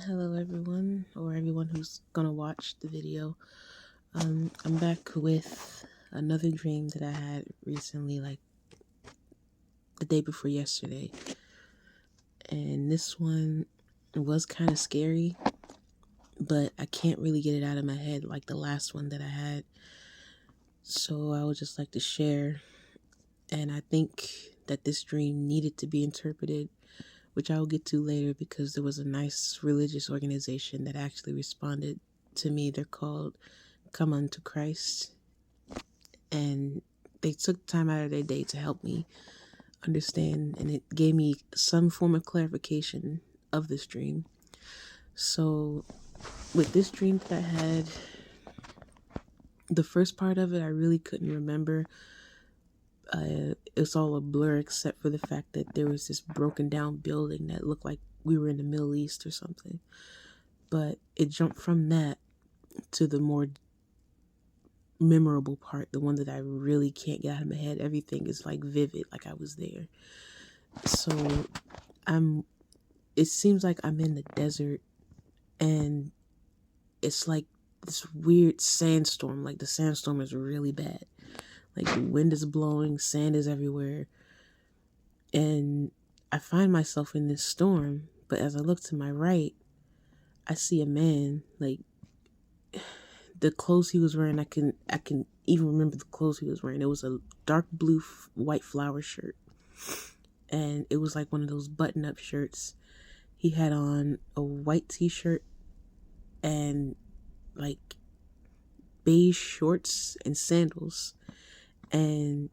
Hello, everyone, or everyone who's gonna watch the video. I'm back with another dream that I had recently, like the day before yesterday. And this one was kind of scary, but I can't really get it out of my head like the last one that I had. So I would just like to share. And I think that this dream needed to be interpreted, which I will get to later because there was a nice religious organization that actually responded to me. They're called Come Unto Christ, and they took time out of their day to help me understand, and it gave me some form of clarification of this dream. So with this dream that I had, the first part of it I really couldn't remember. It's all a blur except for the fact that there was this broken down building that looked like we were in the Middle East or something. But it jumped from that to the more memorable part, the one that I really can't get out of my head. Everything is like vivid, like I was there. So it seems like I'm in the desert, and it's like this weird sandstorm. Like the sandstorm is really bad. Like the wind is blowing, sand is everywhere. And I find myself in this storm, but as I look to my right, I see a man. Like the clothes he was wearing, I can even remember the clothes he was wearing. It was a dark blue white flower shirt, and it was like one of those button-up shirts. He had on a white t-shirt and like beige shorts and sandals, and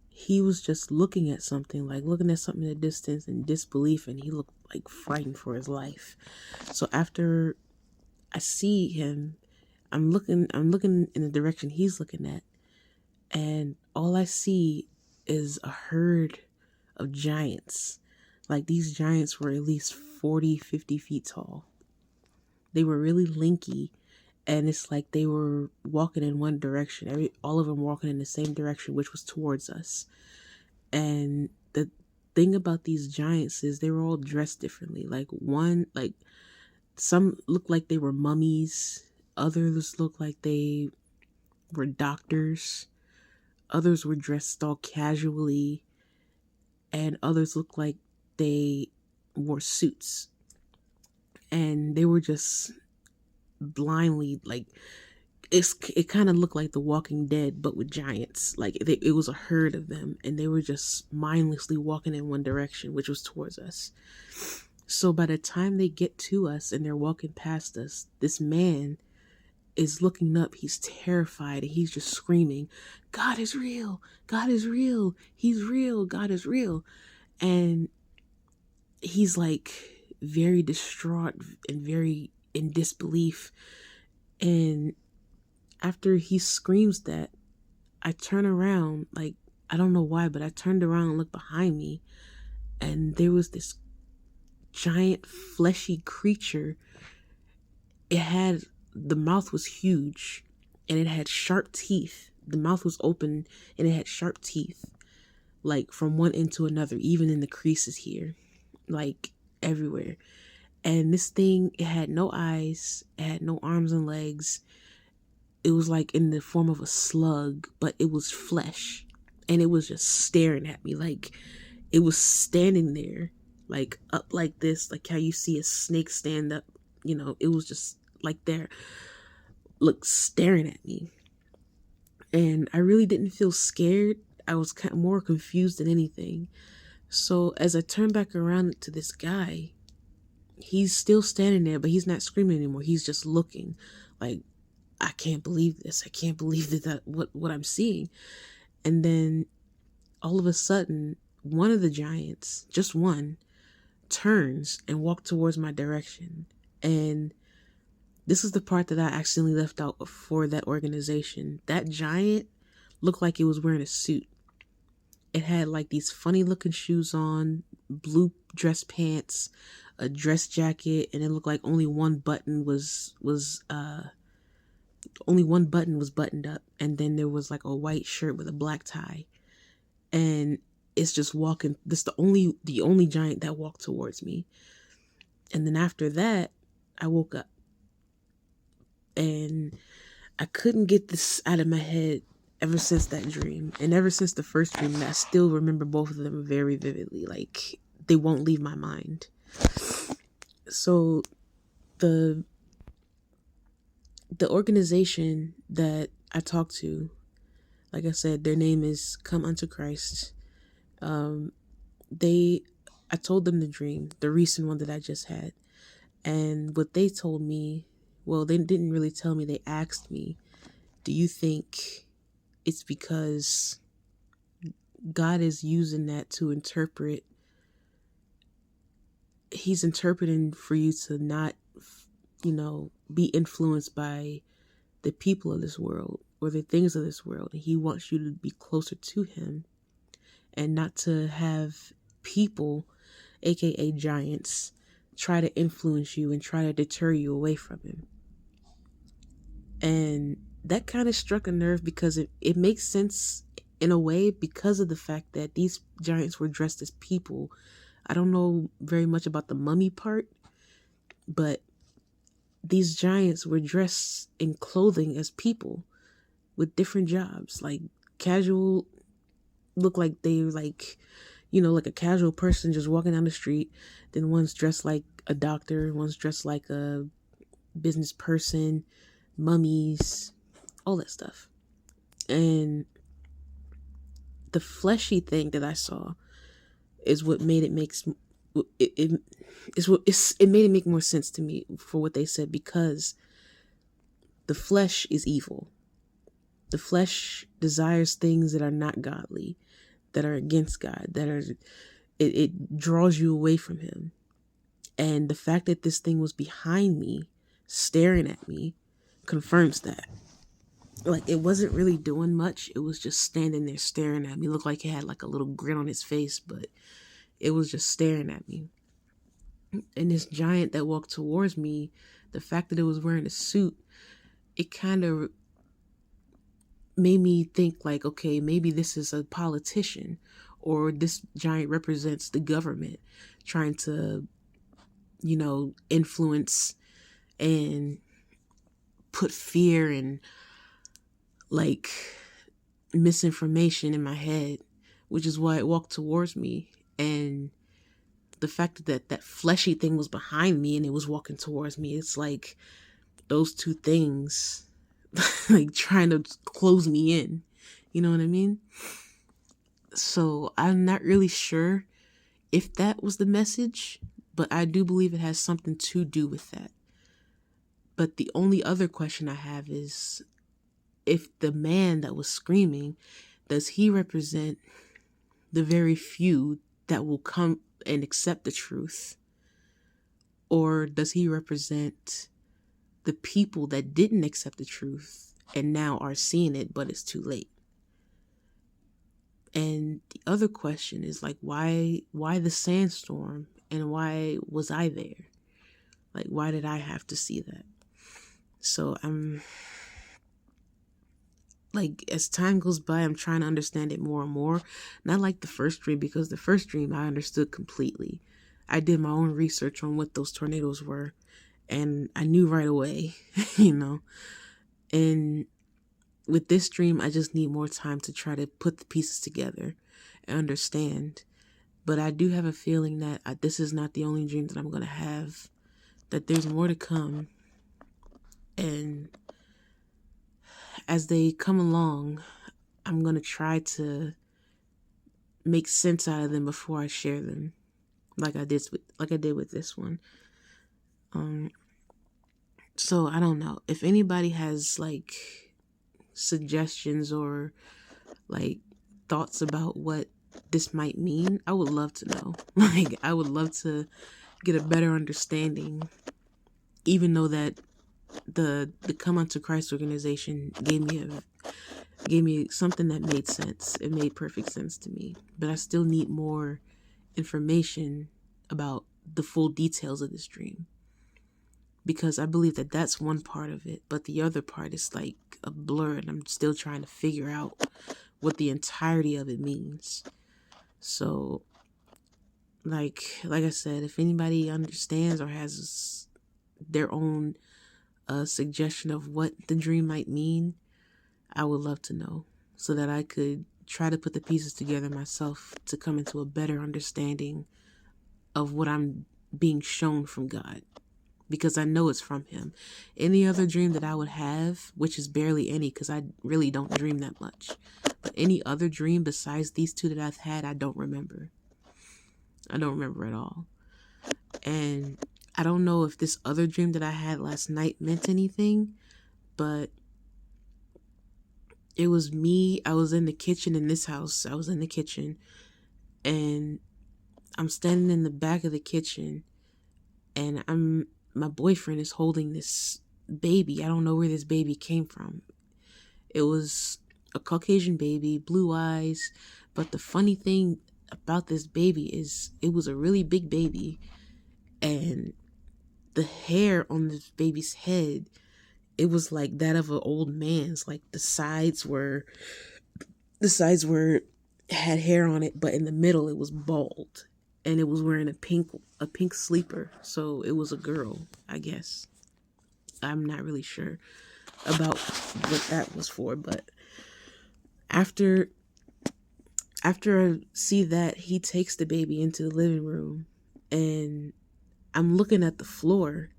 he was just looking at something, like looking at something in the distance in disbelief, and he looked like frightened for his life. So after I see him, I'm looking in the direction he's looking at, and all I see is a herd of giants. Like these giants were at least 40, 50 feet tall. They were really lanky, and it's like they were walking in one direction. All of them walking in the same direction, which was towards us. And the thing about these giants is they were all dressed differently. Like some looked like they were mummies, others looked like they were doctors, others were dressed all casually, and others looked like they wore suits. And they were just blindly like it kind of looked like The Walking Dead, but with giants. Like it was a herd of them, and they were just mindlessly walking in one direction, which was towards us. So by the time they get to us and they're walking past us, this man is looking up. He's terrified, and he's just screaming, "God is real! God is real! He's real! God is real!" And he's like very distraught and very in disbelief. And after he screams that, I turn around, like, I don't know why, but I turned around and looked behind me, and there was this giant fleshy creature. The mouth was huge, and it had sharp teeth. The mouth was open, and it had sharp teeth, like from one end to another, even in the creases here, like everywhere. And this thing, it had no eyes, it had no arms and legs. It was like in the form of a slug, but it was flesh. And it was just staring at me. Like it was standing there, like up like this, like how you see a snake stand up. It was just like there, look, staring at me. And I really didn't feel scared. I was kind of more confused than anything. So as I turned back around to this guy, he's still standing there, but he's not screaming anymore. He's just looking like, I can't believe this. I can't believe that what I'm seeing. And then all of a sudden, one of the giants, just one, turns and walks towards my direction. And this is the part that I accidentally left out for that organization. That giant looked like it was wearing a suit. It had like these funny looking shoes on, blue dress pants, a dress jacket, and it looked like only one button was buttoned up, and then there was like a white shirt with a black tie. And it's just walking. This the only giant that walked towards me. And then after that, I woke up and I couldn't get this out of my head ever since that dream. And ever since the first dream, I still remember both of them very vividly. Like, they won't leave my mind. So the organization that I talked to, like I said, their name is Come Unto Christ. They I told them the dream, the recent one that I just had. And what they told me, well, they didn't really tell me, they asked me, do you think it's because God is using that to interpret? He's interpreting for you to not, be influenced by the people of this world or the things of this world. He wants you to be closer to him and not to have people, aka giants, try to influence you and try to deter you away from him. And that kind of struck a nerve because it makes sense in a way because of the fact that these giants were dressed as people. I don't know very much about the mummy part, but these giants were dressed in clothing as people with different jobs, like casual, look like they were like, like a casual person just walking down the street. Then one's dressed like a doctor, one's dressed like a business person, mummies, all that stuff. And the fleshy thing that I saw is what made it it made it make more sense to me for what they said, because the flesh is evil. The flesh desires things that are not godly, that are against God, it draws you away from him. And the fact that this thing was behind me, staring at me, confirms that. Like, it wasn't really doing much. It was just standing there staring at me. It looked like it had like a little grin on its face, but it was just staring at me. And this giant that walked towards me, the fact that it was wearing a suit, it kind of made me think like, okay, maybe this is a politician, or this giant represents the government trying to, influence and put fear and like misinformation in my head, which is why it walked towards me. And the fact that that fleshy thing was behind me and it was walking towards me, it's like those two things like trying to close me in. You know what I mean? So I'm not really sure if that was the message, but I do believe it has something to do with that. But the only other question I have is, if the man that was screaming, does he represent the very few that will come and accept the truth? Or does he represent the people that didn't accept the truth and now are seeing it, but it's too late? And the other question is like, why the sandstorm, and why was I there? Like, why did I have to see that? So I'm like, as time goes by, I'm trying to understand it more and more. Not like the first dream, because the first dream I understood completely. I did my own research on what those tornadoes were, and I knew right away, And with this dream, I just need more time to try to put the pieces together and understand. But I do have a feeling that this is not the only dream that I'm going to have, that there's more to come. And as they come along, I'm going to try to make sense out of them before I share them, like I did with this one. So I don't know if anybody has like suggestions or like thoughts about what this might mean. I would love to know. Like, I would love to get a better understanding, even though that the Come Unto Christ organization gave me something that made sense. It made perfect sense to me, but I still need more information about the full details of this dream, because I believe that that's one part of it, but the other part is like a blur, and I'm still trying to figure out what the entirety of it means. So like I said, if anybody understands or has their own suggestion of what the dream might mean, I would love to know so that I could try to put the pieces together myself to come into a better understanding of what I'm being shown from God, because I know it's from Him. Any other dream that I would have, which is barely any because I really don't dream that much, but any other dream besides these two that I've had, I don't remember. I don't remember at all. And I don't know if this other dream that I had last night meant anything, but it was me. I was in the kitchen in this house. I was in the kitchen and I'm standing in the back of the kitchen and my boyfriend is holding this baby. I don't know where this baby came from. It was a Caucasian baby, blue eyes. But the funny thing about this baby is it was a really big baby. And the hair on this baby's head, it was like that of an old man's. Like the sides were had hair on it, but in the middle it was bald. And it was wearing a pink sleeper. So it was a girl, I guess. I'm not really sure about what that was for, but after I see that, he takes the baby into the living room and I'm looking at the floor,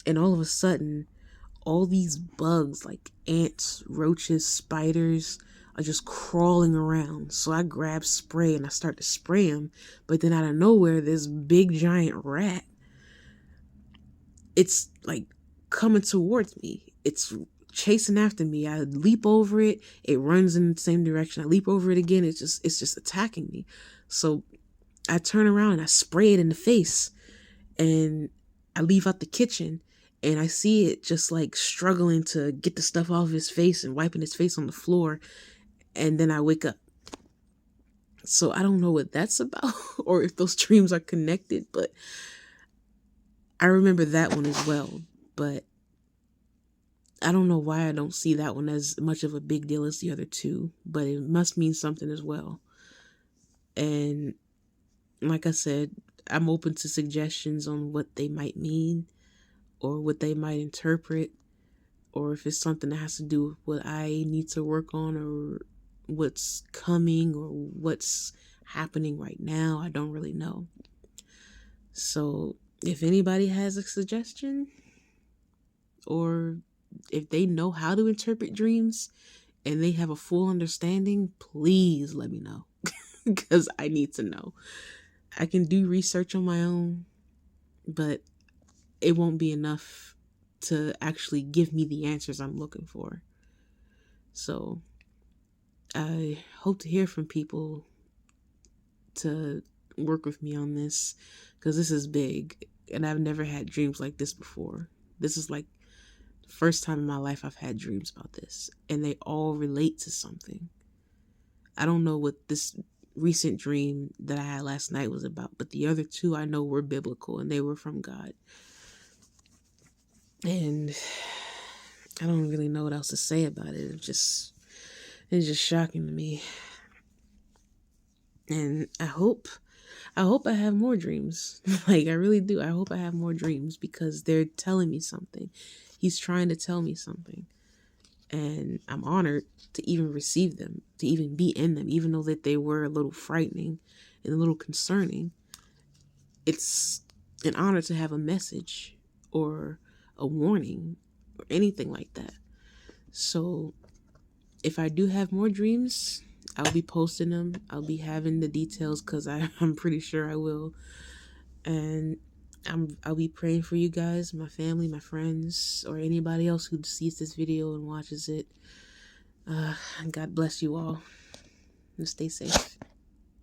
and all of a sudden all these bugs like ants, roaches, spiders are just crawling around. So I grab spray and I start to spray them, but then out of nowhere this big giant rat, it's like coming towards me. It's chasing after me. I leap over it. It runs in the same direction. I leap over it again. It's just attacking me. So I turn around and I spray it in the face and I leave out the kitchen and I see it just like struggling to get the stuff off his face and wiping his face on the floor. And then I wake up. So I don't know what that's about or if those dreams are connected, but I remember that one as well. But I don't know why I don't see that one as much of a big deal as the other two, but it must mean something as well. And like I said, I'm open to suggestions on what they might mean or what they might interpret, or if it's something that has to do with what I need to work on or what's coming or what's happening right now. I don't really know. So if anybody has a suggestion or if they know how to interpret dreams and they have a full understanding, please let me know because I need to know. I can do research on my own, but it won't be enough to actually give me the answers I'm looking for. So I hope to hear from people to work with me on this because this is big and I've never had dreams like this before. This is like the first time in my life I've had dreams about this, and they all relate to something. I don't know what this recent dream that I had last night was about, but the other two I know were biblical and they were from God. And I don't really know what else to say about it. It's just shocking to me. And I hope I have more dreams. Like, I really do. I hope I have more dreams because they're telling me something. He's trying to tell me something. And I'm honored to even receive them, to even be in them, even though that they were a little frightening and a little concerning. It's an honor to have a message or a warning or anything like that. So if I do have more dreams, I'll be posting them. I'll be having the details because I'm pretty sure I will. And I'll be praying for you guys, my family, my friends, or anybody else who sees this video and watches it. God bless you all and stay safe.